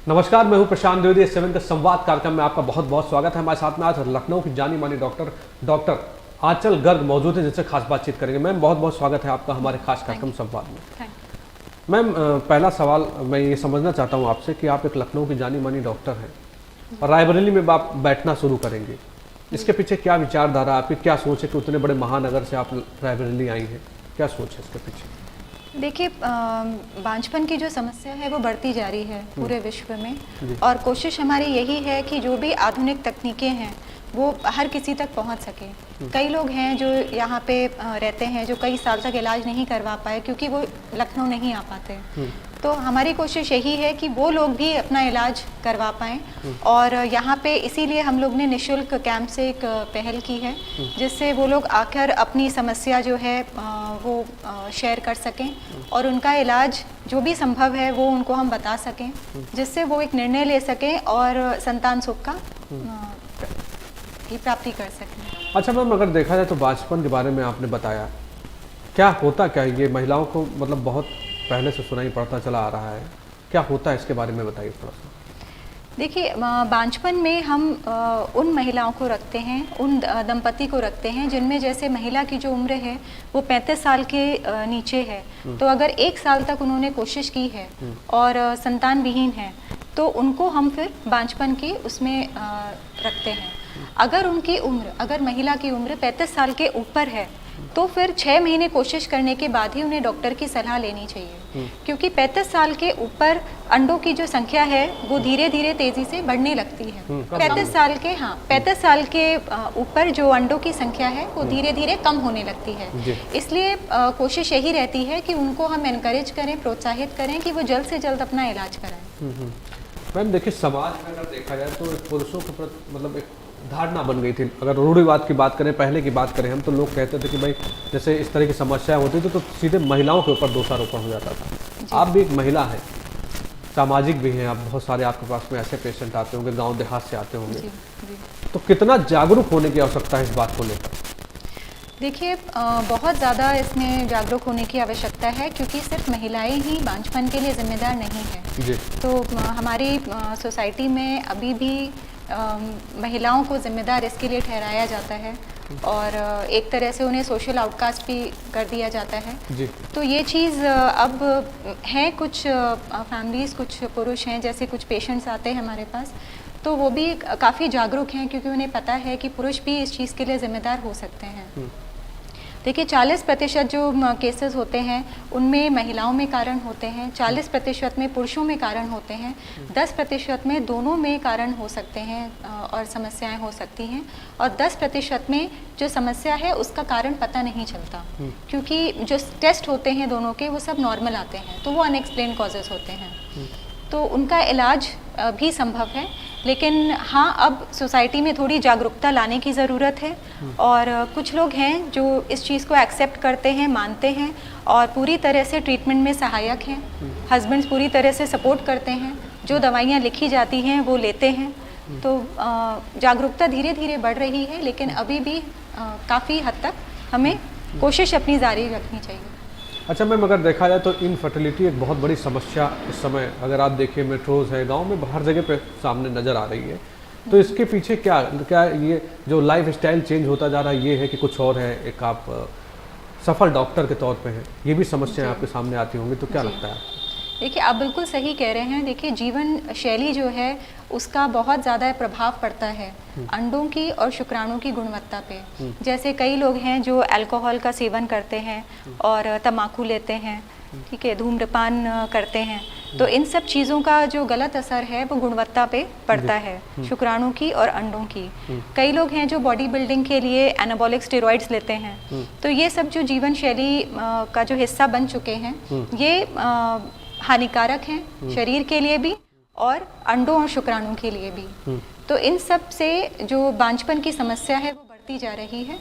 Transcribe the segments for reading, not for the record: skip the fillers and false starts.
नमस्कार, मैं हूं प्रशांत द्विवेदी। 7 का संवाद कार्यक्रम में आपका बहुत बहुत स्वागत है। हमारे साथ में आज लखनऊ की जानी मानी डॉक्टर आंचल गर्ग मौजूद है, जिनसे खास बातचीत करेंगे। मैम, बहुत बहुत स्वागत है आपका हमारे खास कार्यक्रम संवाद में। मैम, पहला सवाल मैं ये समझना चाहता हूँ आपसे कि आप एक लखनऊ की जानी मानी डॉक्टर हैं और रायबरेली में आप बैठना शुरू करेंगे। इसके पीछे क्या विचारधारा, आपकी क्या सोच है कि उतने बड़े महानगर से आप रायबरेली आई हैं? क्या सोच है इसके पीछे? देखिए, बांझपन की जो समस्या है वो बढ़ती जा रही है पूरे विश्व में, और कोशिश हमारी यही है कि जो भी आधुनिक तकनीकें हैं वो हर किसी तक पहुंच सके। कई लोग हैं जो यहाँ पे रहते हैं जो कई साल तक इलाज नहीं करवा पाए क्योंकि वो लखनऊ नहीं आ पाते। तो हमारी कोशिश यही है कि वो लोग भी अपना इलाज करवा पाएँ, और यहाँ पे इसीलिए हम लोग ने निःशुल्क कैंप से एक पहल की है, जिससे वो लोग आकर अपनी समस्या जो है वो शेयर कर सकें और उनका इलाज जो भी संभव है वो उनको हम बता सकें, जिससे वो एक निर्णय ले सकें और संतान सुख का की प्राप्ति कर सकें। अच्छा मैम, अगर देखा जाए तो बांझपन के बारे में आपने बताया, क्या होता क्या है ये? महिलाओं को मतलब बहुत पहले से सुनाई पड़ता चला आ रहा है, क्या होता है इसके बारे में बताइए थोड़ा सा। देखिए, बांझपन में हम उन महिलाओं को रखते हैं, उन दंपति को रखते हैं जिनमें जैसे महिला की जो उम्र है वो 35 साल के नीचे है। तो अगर 1 साल तक उन्होंने कोशिश की है और संतान विहीन है तो उनको हम फिर बांझपन की उसमें रखते हैं। अगर महिला की उम्र 35 साल के ऊपर है तो फिर 6 महीने कोशिश करने के बाद ही उन्हें डॉक्टर की सलाह लेनी चाहिए, क्योंकि 35 साल के ऊपर अंडों की जो संख्या है वो धीरे धीरे तेजी से बढ़ने लगती है। 35 साल के ऊपर जो अंडों की संख्या है वो धीरे धीरे कम होने लगती है। इसलिए कोशिश यही रहती है कि उनको हम एनकरेज करें, प्रोत्साहित करें कि वो जल्द से जल्द अपना इलाज कराएं। मैम देखिए, समाज में अगर देखा जाए तो पुरुषों के प्रति मतलब एक धारणा बन गई थी। अगर रूढ़िवाद की बात करें, पहले की बात करें हम, तो लोग कहते थे कि भाई जैसे इस तरह की समस्याएं होती थी तो सीधे महिलाओं के ऊपर दोषारोपण हो जाता था। आप भी एक महिला हैं, सामाजिक भी हैं, आप बहुत सारे आपके पास में ऐसे पेशेंट आते होंगे, गांव देहात से आते होंगे। तो कितना जागरूक होने की आवश्यकता है इस बात को लेकर? देखिए, बहुत ज़्यादा इसमें जागरूक होने की आवश्यकता है, क्योंकि सिर्फ महिलाएं ही बांझपन के लिए जिम्मेदार नहीं है। तो हमारी सोसाइटी में अभी भी महिलाओं को जिम्मेदार इसके लिए ठहराया जाता है और एक तरह से उन्हें सोशल आउटकास्ट भी कर दिया जाता है। तो ये चीज़ अब है, कुछ फैमिलीज़, कुछ पुरुष हैं, जैसे कुछ पेशेंट्स आते हैं हमारे पास, तो वो भी काफ़ी जागरूक हैं क्योंकि उन्हें पता है कि पुरुष भी इस चीज़ के लिए जिम्मेदार हो सकते हैं। देखिए, 40% जो केसेस होते हैं उनमें महिलाओं में कारण होते हैं, 40% में पुरुषों में कारण होते हैं, 10% में दोनों में कारण हो सकते हैं और समस्याएं हो सकती हैं, और 10% में जो समस्या है उसका कारण पता नहीं चलता, क्योंकि जो टेस्ट होते हैं दोनों के वो सब नॉर्मल आते हैं, तो वो अनएक्सप्लेन कॉजेज़ होते हैं। तो उनका इलाज भी संभव है, लेकिन हाँ, अब सोसाइटी में थोड़ी जागरूकता लाने की ज़रूरत है, और कुछ लोग हैं जो इस चीज़ को एक्सेप्ट करते हैं, मानते हैं और पूरी तरह से ट्रीटमेंट में सहायक हैं। हस्बैंड्स पूरी तरह से सपोर्ट करते हैं, जो दवाइयाँ लिखी जाती हैं वो लेते हैं। तो जागरूकता धीरे धीरे बढ़ रही है, लेकिन अभी भी काफ़ी हद तक हमें कोशिश अपनी जारी रखनी चाहिए। अच्छा मैम, अगर देखा जाए तो इनफर्टिलिटी एक बहुत बड़ी समस्या इस समय, अगर आप देखिए मेट्रोज है, गांव में हर जगह पे सामने नज़र आ रही है। तो इसके पीछे क्या ये जो लाइफ स्टाइल चेंज होता जा रहा है ये है कि कुछ और है? एक आप सफल डॉक्टर के तौर पे हैं, ये भी समस्याएं आपके सामने आती होंगी, तो क्या लगता है? देखिए, आप बिल्कुल सही कह रहे हैं। देखिए, जीवन शैली जो है उसका बहुत ज़्यादा प्रभाव पड़ता है अंडों की और शुक्राणु की गुणवत्ता पे। जैसे कई लोग हैं जो अल्कोहल का सेवन करते हैं और तम्बाकू लेते हैं, ठीक है, धूम्रपान करते हैं, तो इन सब चीज़ों का जो गलत असर है वो गुणवत्ता पे पड़ता है, शुक्राणु की और अंडों की। कई लोग हैं जो बॉडी बिल्डिंग के लिए एनाबॉलिक स्टेरॉइड्स लेते हैं। तो ये सब जो जीवन शैली का जो हिस्सा बन चुके हैं, ये हानिकारक हैं शरीर के लिए भी और अंडों और शुक्राणु के लिए भी। तो इन सब से जो बांझपन की समस्या है वो बढ़ती जा रही है।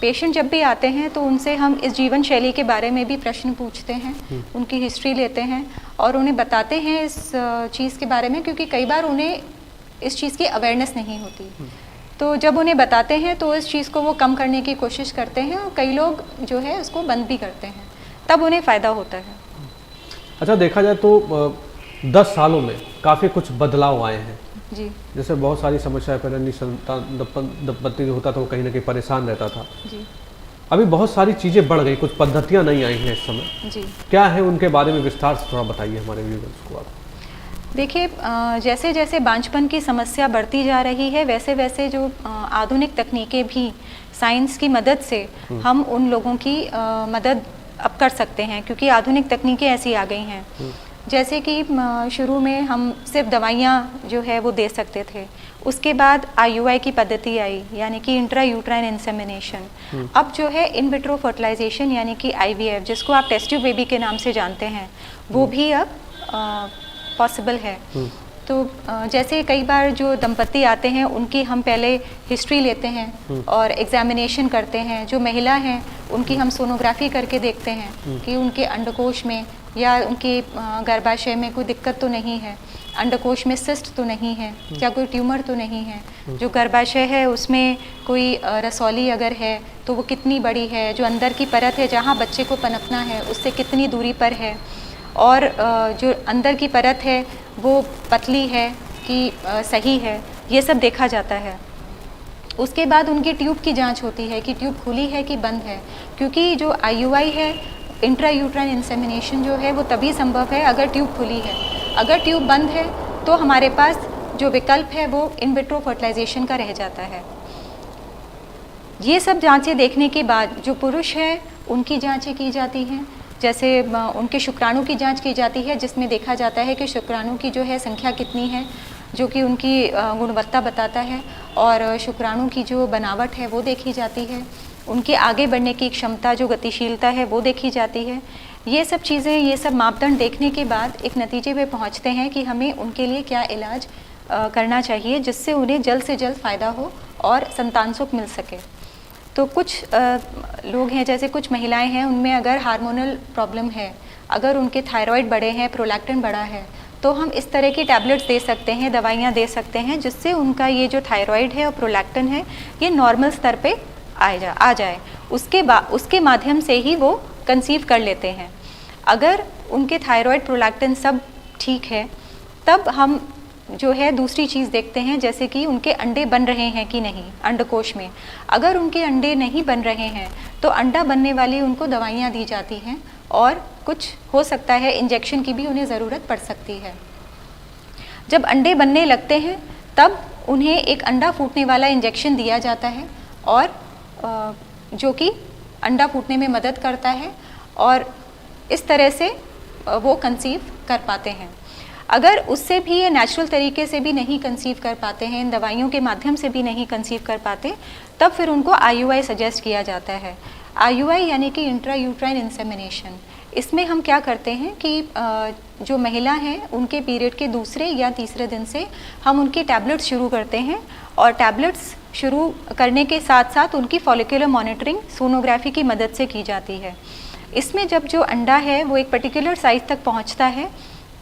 पेशेंट जब भी आते हैं तो उनसे हम इस जीवन शैली के बारे में भी प्रश्न पूछते हैं, उनकी हिस्ट्री लेते हैं और उन्हें बताते हैं इस चीज़ के बारे में, क्योंकि कई बार उन्हें इस चीज़ की अवेयरनेस नहीं होती। तो जब उन्हें बताते हैं तो इस चीज़ को वो कम करने की कोशिश करते हैं, और कई लोग जो है उसको बंद भी करते हैं, तब उन्हें फ़ायदा होता है। अच्छा, देखा जाए तो 10 सालों में काफ़ी कुछ बदलाव आए हैं जी। जैसे बहुत सारी समस्याएं, पहले निसंतान दंपति जो होता था वो कहीं ना कहीं परेशान रहता था जी। अभी बहुत सारी चीज़ें बढ़ गई, कुछ पद्धतियां नहीं आई हैं इस समय जी। क्या है उनके बारे में विस्तार से थोड़ा बताइए हमारे व्यूअर्स को आप। देखिए, जैसे जैसे बांझपन की समस्या बढ़ती जा रही है वैसे वैसे जो आधुनिक तकनीकें भी साइंस की मदद से हम उन लोगों की मदद अब कर सकते हैं, क्योंकि आधुनिक तकनीकें ऐसी आ गई हैं। जैसे कि शुरू में हम सिर्फ दवाइयाँ जो है वो दे सकते थे, उसके बाद IUI की पद्धति आई, यानी कि इंट्रा यूट्राइन इंसेमिनेशन। अब जो है इन विट्रो फर्टिलाइजेशन यानी कि IVF, जिसको आप टेस्ट ट्यूब बेबी के नाम से जानते हैं, वो भी अब पॉसिबल है। तो जैसे कई बार जो दंपति आते हैं उनकी हम पहले हिस्ट्री लेते हैं और एग्जामिनेशन करते हैं। जो महिला हैं उनकी हम सोनोग्राफी करके देखते हैं कि उनके अंडकोश में या उनके गर्भाशय में कोई दिक्कत तो नहीं है, अंडकोश में सिस्ट तो नहीं है या कोई ट्यूमर तो नहीं है, जो गर्भाशय है उसमें कोई रसौली अगर है तो वो कितनी बड़ी है, जो अंदर की परत है जहाँ बच्चे को पनपना है उससे कितनी दूरी पर है, और जो अंदर की परत है वो पतली है कि सही है, ये सब देखा जाता है। उसके बाद उनकी ट्यूब की जांच होती है कि ट्यूब खुली है कि बंद है, क्योंकि जो IUI है, इंट्रा यूट्राइन इंसेमिनेशन जो है वो तभी संभव है अगर ट्यूब खुली है। अगर ट्यूब बंद है तो हमारे पास जो विकल्प है वो इन विट्रो फर्टिलाइजेशन का रह जाता है। ये सब जांचें देखने के बाद जो पुरुष है उनकी जांचें की जाती हैं, जैसे उनके शुक्राणु की जांच की जाती है, जिसमें देखा जाता है कि शुक्राणु की जो है संख्या कितनी है, जो कि उनकी गुणवत्ता बताता है, और शुक्राणु की जो बनावट है वो देखी जाती है, उनके आगे बढ़ने की क्षमता, जो गतिशीलता है वो देखी जाती है। ये सब चीज़ें, ये सब मापदंड देखने के बाद एक नतीजे पे पहुंचते हैं कि हमें उनके लिए क्या इलाज करना चाहिए जिससे उन्हें जल्द से जल्द फ़ायदा हो और संतान सुख मिल सके। तो कुछ लोग हैं, जैसे कुछ महिलाएं हैं, उनमें अगर हार्मोनल प्रॉब्लम है, अगर उनके थायराइड बढ़े हैं, प्रोलैक्टिन बढ़ा है, तो हम इस तरह की टैबलेट्स दे सकते हैं, दवाइयाँ दे सकते हैं, जिससे उनका ये जो थायराइड है और प्रोलैक्टिन है ये नॉर्मल स्तर पे आ जाए। उसके माध्यम से ही वो कंसीव कर लेते हैं। अगर उनके थायराइड प्रोलैक्टिन सब ठीक है तब हम जो है दूसरी चीज़ देखते हैं, जैसे कि उनके अंडे बन रहे हैं कि नहीं अंडकोश में। अगर उनके अंडे नहीं बन रहे हैं तो अंडा बनने वाली उनको दवाइयाँ दी जाती हैं, और कुछ हो सकता है इंजेक्शन की भी उन्हें ज़रूरत पड़ सकती है। जब अंडे बनने लगते हैं तब उन्हें एक अंडा फूटने वाला इंजेक्शन दिया जाता है, और जो कि अंडा फूटने में मदद करता है, और इस तरह से वो कंसीव कर पाते हैं। अगर उससे भी ये नेचुरल तरीके से भी नहीं कंसीव कर पाते हैं, इन दवाइयों के माध्यम से भी नहीं कंसीव कर पाते, तब फिर उनको IUI सजेस्ट किया जाता है। IUI यानी कि इंट्रा यूट्राइन इंसेमिनेशन। इसमें हम क्या करते हैं कि जो महिला हैं उनके पीरियड के दूसरे या तीसरे दिन से हम उनकी टैबलेट्स शुरू करते हैं, और टैबलेट्स शुरू करने के साथ साथ उनकी फॉलिकुलर मॉनिटरिंग सोनोग्राफी की मदद से की जाती है। इसमें जब जो अंडा है वो एक पर्टिकुलर साइज तक पहुंचता है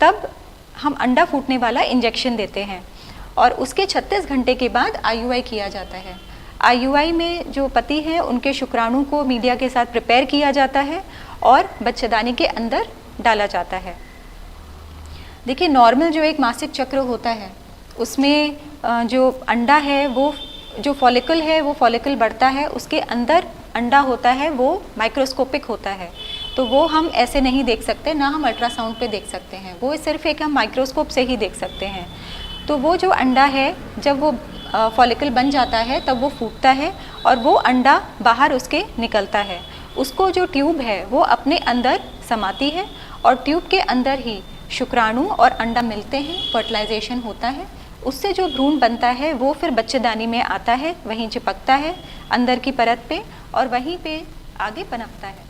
तब हम अंडा फूटने वाला इंजेक्शन देते हैं, और उसके 36 घंटे के बाद IUI किया जाता है। IUI में जो पति है उनके शुक्राणु को मीडिया के साथ प्रिपेयर किया जाता है और बच्चेदानी के अंदर डाला जाता है। देखिए, नॉर्मल जो एक मासिक चक्र होता है उसमें जो अंडा है वो, जो फॉलिकल है वो फॉलिकल बढ़ता है, उसके अंदर अंडा होता है वो माइक्रोस्कोपिक होता है, तो वो हम ऐसे नहीं देख सकते, ना हम अल्ट्रासाउंड पे देख सकते हैं, वो सिर्फ एक हम माइक्रोस्कोप से ही देख सकते हैं। तो वो जो अंडा है जब वो फॉलिकल बन जाता है तब वो फूटता है और वो अंडा बाहर उसके निकलता है। उसको जो ट्यूब है वो अपने अंदर समाती है और ट्यूब के अंदर ही शुक्राणु और अंडा मिलते हैं, फर्टिलाइजेशन होता है, उससे जो भ्रूण बनता है वो फिर बच्चेदानी में आता है, वहीं चिपकता है अंदर की परत पे और वहीं पे आगे पनपता है।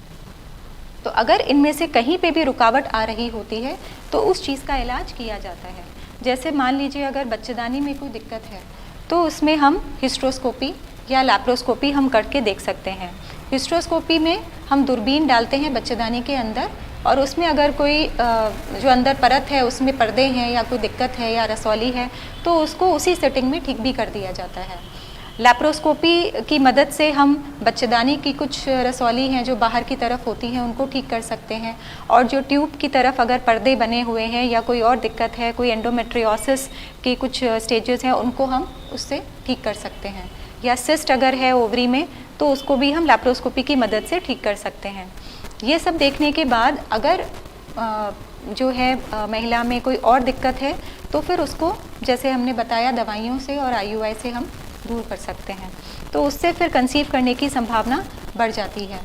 तो अगर इनमें से कहीं पे भी रुकावट आ रही होती है तो उस चीज़ का इलाज किया जाता है। जैसे मान लीजिए अगर बच्चेदानी में कोई दिक्कत है तो उसमें हम हिस्ट्रोस्कोपी या लैप्रोस्कोपी हम करके देख सकते हैं। हिस्ट्रोस्कोपी में हम दूरबीन डालते हैं बच्चेदानी के अंदर और उसमें अगर कोई जो अंदर परत है उसमें पर्दे हैं या कोई दिक्कत है या रसौली है तो उसको उसी सेटिंग में ठीक भी कर दिया जाता है। लैप्रोस्कोपी की मदद से हम बच्चेदानी की कुछ रसौली हैं जो बाहर की तरफ होती हैं उनको ठीक कर सकते हैं, और जो ट्यूब की तरफ अगर पर्दे बने हुए हैं या कोई और दिक्कत है, कोई एंडोमेट्रियोसिस की कुछ स्टेजेस हैं, उनको हम उससे ठीक कर सकते हैं। या सिस्ट अगर है ओवरी में तो उसको भी हम लैप्रोस्कोपी की मदद से ठीक कर सकते हैं। ये सब देखने के बाद अगर जो है महिला में कोई और दिक्कत है तो फिर उसको जैसे हमने बताया दवाइयों से और IUI से हम दूर कर सकते हैं, तो उससे फिर कंसीव करने की संभावना बढ़ जाती है।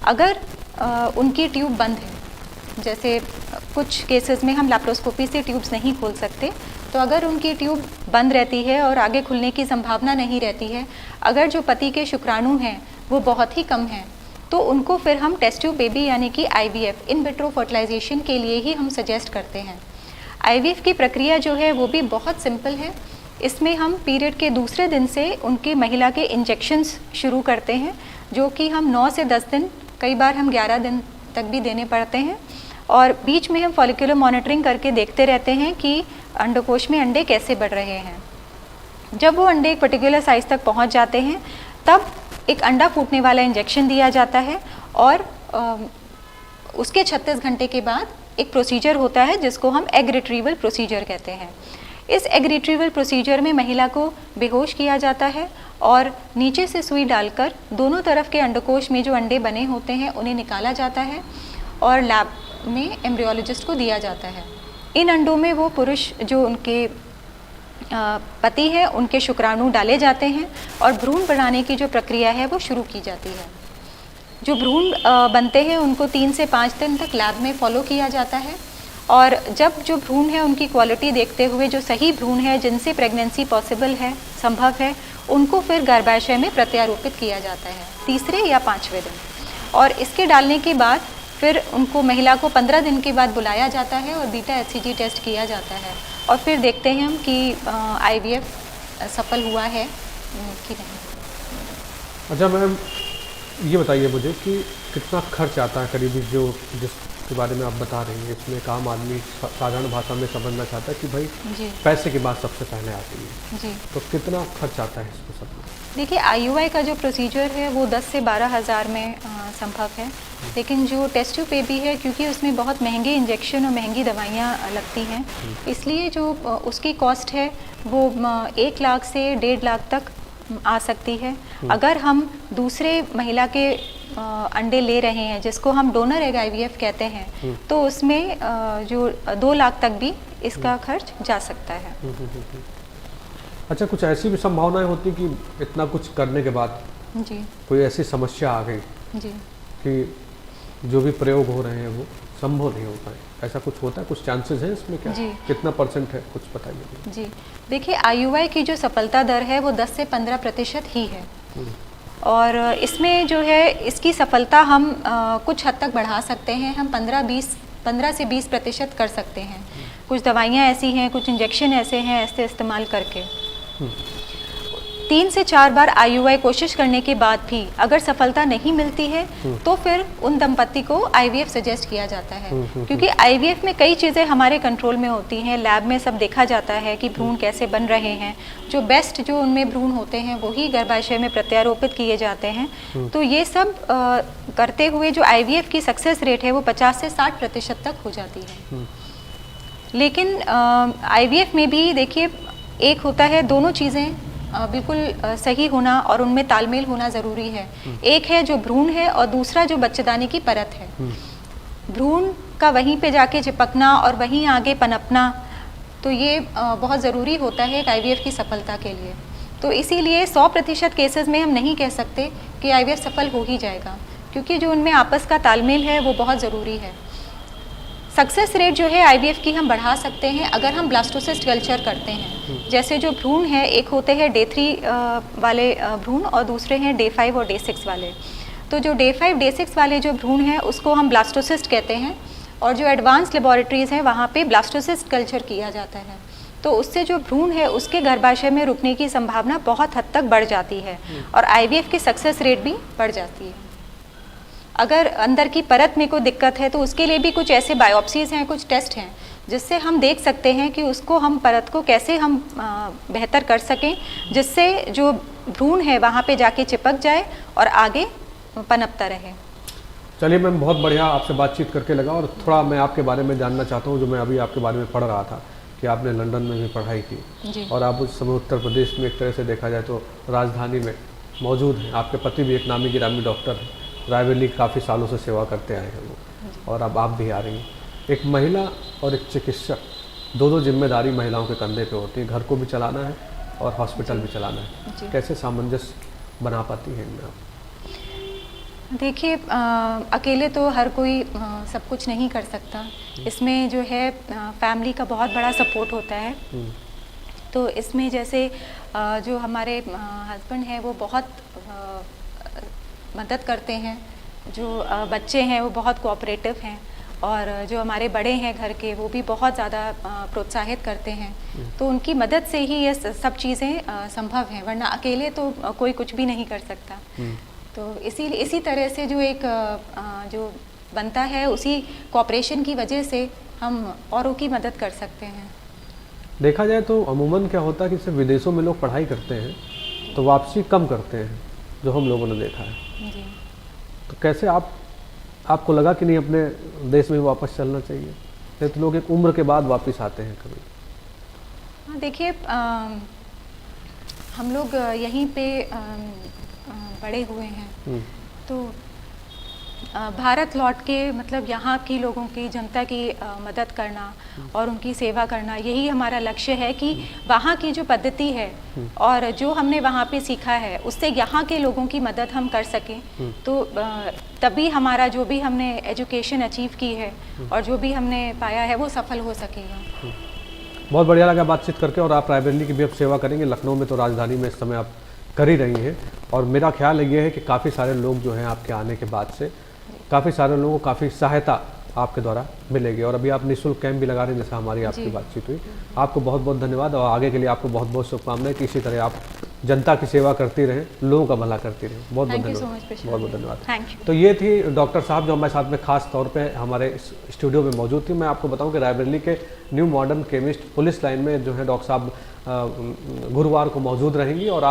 अगर उनकी ट्यूब बंद है, जैसे कुछ केसेस में हम लैप्रोस्कोपी से ट्यूब्स नहीं खोल सकते, तो अगर उनकी ट्यूब बंद रहती है और आगे खुलने की संभावना नहीं रहती है, अगर जो पति के शुक्राणु हैं वो बहुत ही कम हैं, तो उनको फिर हम टेस्ट ट्यूब बेबी यानी कि IVF इन विट्रो फर्टिलाइजेशन के लिए ही हम सजेस्ट करते हैं। IVF की प्रक्रिया जो है वो भी बहुत सिंपल है। इसमें हम पीरियड के दूसरे दिन से उनके महिला के इंजेक्शंस शुरू करते हैं, जो कि हम 9 से 10 दिन, कई बार हम 11 दिन तक भी देने पड़ते हैं, और बीच में हम फॉलिकुलर मॉनिटरिंग करके देखते रहते हैं कि अंडकोश में अंडे कैसे बढ़ रहे हैं। जब वो अंडे एक पर्टिकुलर साइज़ तक पहुंच जाते हैं तब एक अंडा फूटने वाला इंजेक्शन दिया जाता है, और उसके 36 घंटे के बाद एक प्रोसीजर होता है जिसको हम एग रिट्रीवल प्रोसीजर कहते हैं। इस एग रिट्रीवल प्रोसीजर में महिला को बेहोश किया जाता है और नीचे से सुई डालकर दोनों तरफ के अंडकोश में जो अंडे बने होते हैं उन्हें निकाला जाता है और लैब में एम्ब्रियोलॉजिस्ट को दिया जाता है। इन अंडों में वो पुरुष जो उनके पति है उनके शुक्राणु डाले जाते हैं और भ्रूण बनाने की जो प्रक्रिया है वो शुरू की जाती है। जो भ्रूण बनते हैं उनको 3 से 5 दिन तक लैब में फॉलो किया जाता है, और जब जो भ्रूण है उनकी क्वालिटी देखते हुए जो सही भ्रूण है जिनसे प्रेगनेंसी पॉसिबल है, संभव है, उनको फिर गर्भाशय में प्रत्यारोपित किया जाता है 3रे या 5वें दिन। और इसके डालने के बाद फिर उनको महिला को 15 दिन के बाद बुलाया जाता है और बीटा HCG टेस्ट किया जाता है, और फिर देखते हैं हम कि IVF सफल हुआ है कि नहीं। अच्छा मैम, ये बताइए मुझे कि कितना खर्च आता है करीबी, जो जिसके बारे में आप बता रही हैं, इसमें एक आम आदमी साधारण भाषा में समझना चाहता है कि भाई पैसे की बात सबसे पहले आती है जी, तो कितना खर्च आता है इसमें सब? देखिए IUI का जो प्रोसीजर है वो 10 से 12 हज़ार में संभव है, लेकिन जो टेस्ट ट्यूब बेबी है क्योंकि उसमें बहुत महंगे इंजेक्शन और महंगी दवाइयाँ लगती हैं, इसलिए जो उसकी कॉस्ट है वो 1 लाख से 1.5 लाख तक आ सकती है। अगर हम दूसरे महिला के अंडे ले रहे हैं जिसको हम डोनर एग IVF कहते हैं, तो उसमें जो 2 लाख तक भी इसका खर्च जा सकता है। अच्छा, कुछ ऐसी भी संभावनाएं होती कि इतना कुछ करने के बाद जी कोई ऐसी समस्या आ गई जी कि जो भी प्रयोग हो रहे हैं वो संभव नहीं हो पाए, ऐसा कुछ होता है? कुछ चांसेस हैं इसमें क्या? कितना % है, कुछ बताइए। जी देखिए, IUI की जो सफलता दर है वो 10 से 15% ही है, और इसमें जो है इसकी सफलता हम कुछ हद तक बढ़ा सकते हैं। हम 15 से 20% कर सकते हैं। कुछ दवाइयाँ ऐसी हैं, कुछ इंजेक्शन ऐसे हैं, ऐसे इस्तेमाल करके 3 से 4 बार IUI कोशिश करने के बाद भी अगर सफलता नहीं मिलती है तो फिर उन दंपति को IVF सजेस्ट किया जाता है, क्योंकि IVF में कई चीज़ें हमारे कंट्रोल में होती हैं। लैब में सब देखा जाता है कि भ्रूण कैसे बन रहे हैं, जो बेस्ट जो उनमें भ्रूण होते हैं वही गर्भाशय में प्रत्यारोपित किए जाते हैं। तो ये सब करते हुए जो IVF की सक्सेस रेट है वो 50 से 60% तक हो जाती है। लेकिन IVF में भी देखिए, एक होता है दोनों चीज़ें बिल्कुल सही होना और उनमें तालमेल होना ज़रूरी है। एक है जो भ्रूण है और दूसरा जो बच्चेदानी की परत है। भ्रूण का वहीं पे जाके चिपकना और वहीं आगे पनपना, तो ये बहुत ज़रूरी होता है एक IVF की सफलता के लिए। तो इसीलिए 100% केसेस में हम नहीं कह सकते कि IVF सफल हो ही जाएगा, क्योंकि जो उनमें आपस का तालमेल है वो बहुत ज़रूरी है। सक्सेस रेट जो है IVF की हम बढ़ा सकते हैं अगर हम ब्लास्टोसिस्ट कल्चर करते हैं। जैसे जो भ्रूण है, एक होते हैं Day 3 वाले भ्रूण और दूसरे हैं Day 5 और Day 6 वाले। तो जो Day 5 Day 6 वाले जो भ्रूण हैं उसको हम ब्लास्टोसिस्ट कहते हैं, और जो एडवांस लेबोरेटरीज़ हैं वहाँ पे ब्लास्टोसिस्ट कल्चर किया जाता है। तो उससे जो भ्रूण है उसके गर्भाशय में रुकने की संभावना बहुत हद तक बढ़ जाती है और IVF की सक्सेस रेट भी बढ़ जाती है। अगर अंदर की परत में कोई दिक्कत है तो उसके लिए भी कुछ ऐसे बायोप्सीज़ हैं, कुछ टेस्ट हैं जिससे हम देख सकते हैं कि उसको हम परत को कैसे हम बेहतर कर सकें, जिससे जो भ्रूण है वहाँ पे जाके चिपक जाए और आगे पनपता रहे। चलिए मैम, बहुत बढ़िया आपसे बातचीत करके लगा। और थोड़ा मैं आपके बारे में जानना चाहता हूँ, जो मैं अभी आपके बारे में पढ़ रहा था कि आपने लंदन में भी पढ़ाई की और आप उस समय उत्तर प्रदेश में एक तरह से देखा जाए तो राजधानी में मौजूद हैं। आपके पति भी एक नामी गिरामी डॉक्टर हैं, रायबरेली काफ़ी सालों से सेवा करते आए हैं वो, और अब आप भी आ रही हैं। एक महिला और एक चिकित्सक, दो जिम्मेदारी महिलाओं के कंधे पे होती है, घर को भी चलाना है और हॉस्पिटल भी चलाना है। कैसे सामंजस्य बना पाती हैं इनमें आप? देखिए, अकेले तो हर कोई सब कुछ नहीं कर सकता। इसमें जो है फैमिली का बहुत बड़ा सपोर्ट होता है। तो इसमें जैसे जो हमारे हस्बैंड हैं वो बहुत मदद करते हैं, जो बच्चे हैं वो बहुत कोऑपरेटिव हैं, और जो हमारे बड़े हैं घर के वो भी बहुत ज़्यादा प्रोत्साहित करते हैं। तो उनकी मदद से ही ये सब चीज़ें संभव हैं, वरना अकेले तो कोई कुछ भी नहीं कर सकता। तो इसी तरह से जो एक जो बनता है, उसी कोऑपरेशन की वजह से हम औरों की मदद कर सकते हैं। देखा जाए तो अमूमन क्या होता है कि सिर्फ विदेशों में लोग पढ़ाई करते हैं तो वापसी कम करते हैं, जो हम लोगों ने देखा है। जी। तो कैसे आपको लगा कि नहीं अपने देश में वापस चलना चाहिए? नहीं तो लोग एक उम्र के बाद वापस आते हैं कभी। हाँ, देखिए, हम लोग यहीं पे बड़े हुए हैं, तो भारत लौट के मतलब यहाँ की लोगों की, जनता की मदद करना और उनकी सेवा करना, यही हमारा लक्ष्य है कि वहाँ की जो पद्धति है और जो हमने वहाँ पे सीखा है उससे यहाँ के लोगों की मदद हम कर सकें। तो तभी हमारा जो भी हमने एजुकेशन अचीव की है और जो भी हमने पाया है वो सफल हो सकेगा। बहुत बढ़िया लगा बातचीत करके। और आप रायबरेली की भी अब सेवा करेंगे, लखनऊ में तो राजधानी में इस समय आप कर ही रही हैं। और मेरा ख्याल ये है कि काफ़ी सारे लोग जो हैं आपके आने के बाद से, काफ़ी सारे लोगों को काफ़ी सहायता आपके द्वारा मिलेगी। और अभी आप निःशुल्क कैंप भी लगा रहे हैं, जैसा हमारी आपकी बातचीत हुई। आपको बहुत बहुत धन्यवाद, और आगे के लिए आपको बहुत बहुत शुभकामनाएं कि इसी तरह आप जनता की सेवा करती रहें, लोगों का भला करती रहें। बहुत बहुत धन्यवाद। बहुत बहुत धन्यवाद। तो ये थी डॉक्टर साहब जो हमारे साथ में खास तौर पे हमारे स्टूडियो में मौजूद थी। मैं आपको बताऊं कि रायबरेली के new modern chemist police line में जो है डॉक्टर साहब गुरुवार को मौजूद रहेंगी। और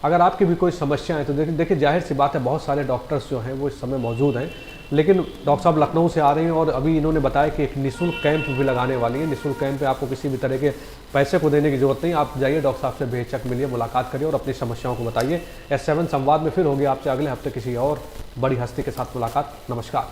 अगर आपकी भी कोई समस्या है तो देखिए जाहिर सी बात है, बहुत सारे डॉक्टर्स जो हैं वो इस समय मौजूद हैं, लेकिन डॉक्टर साहब लखनऊ से आ रहे हैं और अभी इन्होंने बताया कि एक निःशुल्क कैंप भी लगाने वाली है। निःशुल्क कैंप पे आपको किसी भी तरह के पैसे को देने की जरूरत नहीं। आप जाइए, डॉक्टर साहब से बेहिचक मिलिए, मुलाकात करिए और अपनी समस्याओं को बताइए। S7 संवाद में फिर होगी आपसे अगले हफ्ते किसी और बड़ी हस्ती के साथ मुलाकात। नमस्कार।